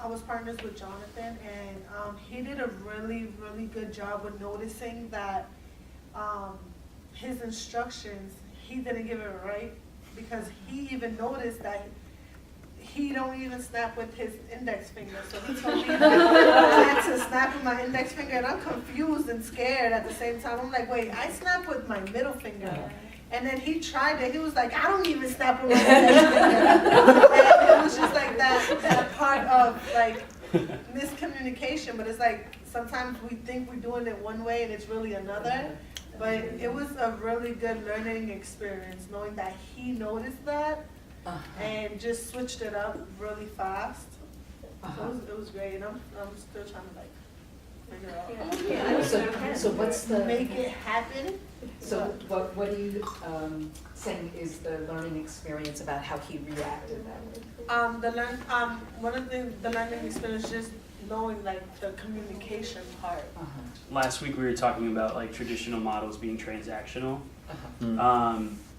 was partners with Jonathan, and he did a really, really good job with noticing that his instructions, he didn't give it right, because he even noticed that he don't even snap with his index finger. So he told me I had to snap with my index finger, and I'm confused and scared at the same time. I'm like, wait, I snap with my middle finger. And then he tried it. He was like, I don't even snap with my index finger. And it was just like that part of like miscommunication. But it's like sometimes we think we're doing it one way and it's really another. But it was a really good learning experience, knowing that he noticed that and just switched it up really fast. So it was great, and I'm still trying to like figure out. So what's the make it happen? So what are you saying is the learning experience about how he reacted that way? One of the learning experience, just knowing like the communication part. Last week we were talking about like traditional models being transactional.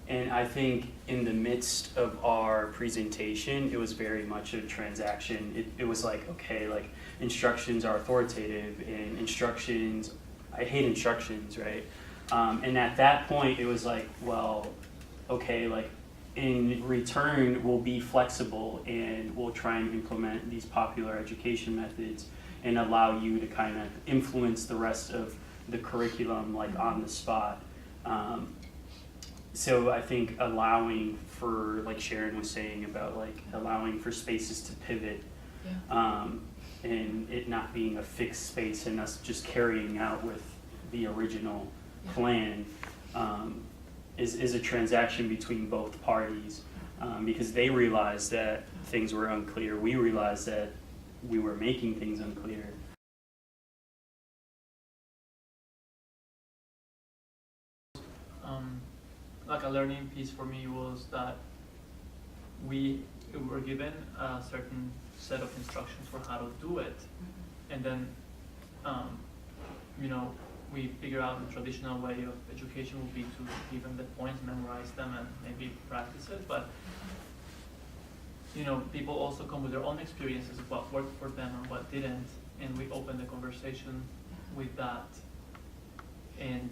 And I think in the midst of our presentation, it was very much a transaction. It was like, okay, like instructions are authoritative, and instructions, I hate instructions, right? And at that point, it was like, well, okay, like in return, we'll be flexible and we'll try and implement these popular education methods and allow you to kind of influence the rest of the curriculum like on the spot. So I think allowing for, like Sharon was saying about like allowing for spaces to pivot, and it not being a fixed space and us just carrying out with the original plan is a transaction between both parties, because they realized that things were unclear. We realized that we were making things unclear. Like a learning piece for me was that we were given a certain set of instructions for how to do it, and then we figure out the traditional way of education would be to give them the points, memorize them, and maybe practice it. But people also come with their own experiences of what worked for them and what didn't, and we open the conversation with that. And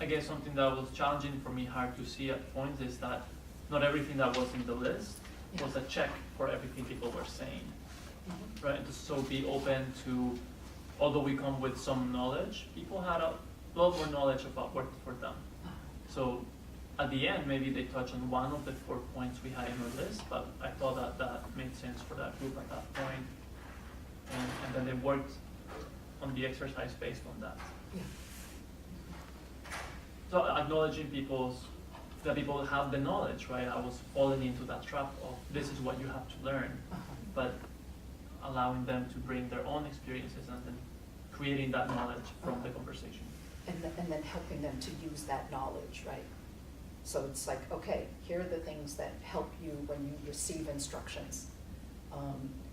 I guess something that was challenging for me, hard to see at points, is that not everything that was in the list was a check for everything people were saying, right? So be open to, although we come with some knowledge, people had a lot more knowledge about what worked for them. So at the end, maybe they touch on one of the 4 points we had in our list, but I thought that made sense for that group at that point. And then they worked on the exercise based on that. So acknowledging that people have the knowledge, right? I was falling into that trap of this is what you have to learn, but allowing them to bring their own experiences and then creating that knowledge from the conversation. And then helping them to use that knowledge, right? So it's like, okay, here are the things that help you when you receive instructions.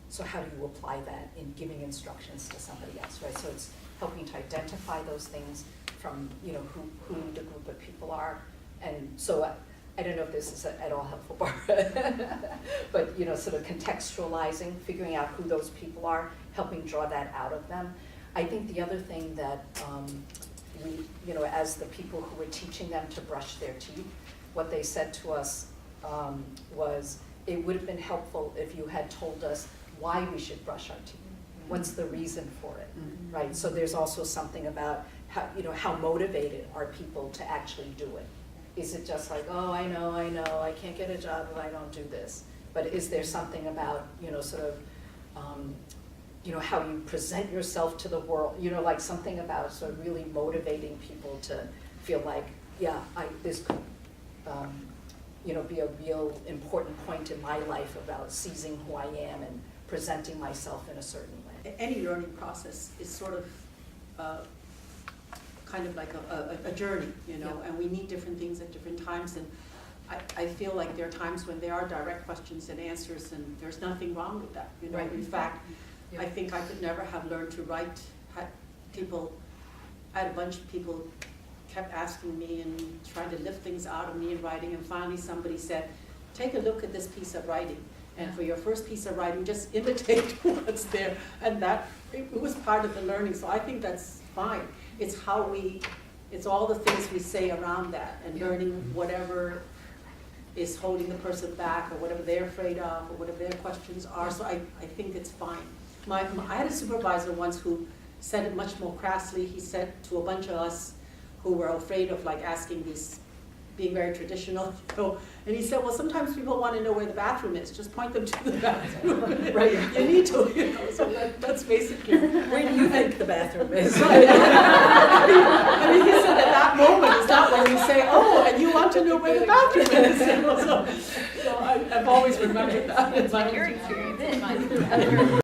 So how do you apply that in giving instructions to somebody else, right? So it's helping to identify those things from, who the group of people are. And so I don't know if this is at all helpful, Barbara, but, sort of contextualizing, figuring out who those people are, helping draw that out of them. I think the other thing that we, as the people who were teaching them to brush their teeth, what they said to us was, it would have been helpful if you had told us why we should brush our teeth. What's the reason for it, right? So there's also something about how motivated are people to actually do it. Is it just like, oh, I know, I can't get a job if I don't do this? But is there something about, how you present yourself to the world, like something about sort of really motivating people to feel like, this could, be a real important point in my life about seizing who I am and presenting myself in a certain way. Any learning process is sort of kind of like a journey, and we need different things at different times. And I feel like there are times when there are direct questions and answers, and there's nothing wrong with that. Right. In fact, I think I could never have learned to write. I had a bunch of people kept asking me and trying to lift things out of me in writing, and finally somebody said, take a look at this piece of writing. And for your first piece of writing, just imitate what's there, and that, it was part of the learning, so I think that's fine. It's it's all the things we say around that, and learning whatever is holding the person back, or whatever they're afraid of, or whatever their questions are, so I think it's fine. I had a supervisor once who said it much more crassly. He said to a bunch of us who were afraid of like asking these, being very traditional, and he said, well, sometimes people want to know where the bathroom is, just point them to the bathroom. Right. You need to, so that's basically. Where do you think the bathroom is? Right. I mean, he said at that moment, it's not when you say, oh, and you want to know where the bathroom is. So I've always remembered that. It's like your experience, it might be.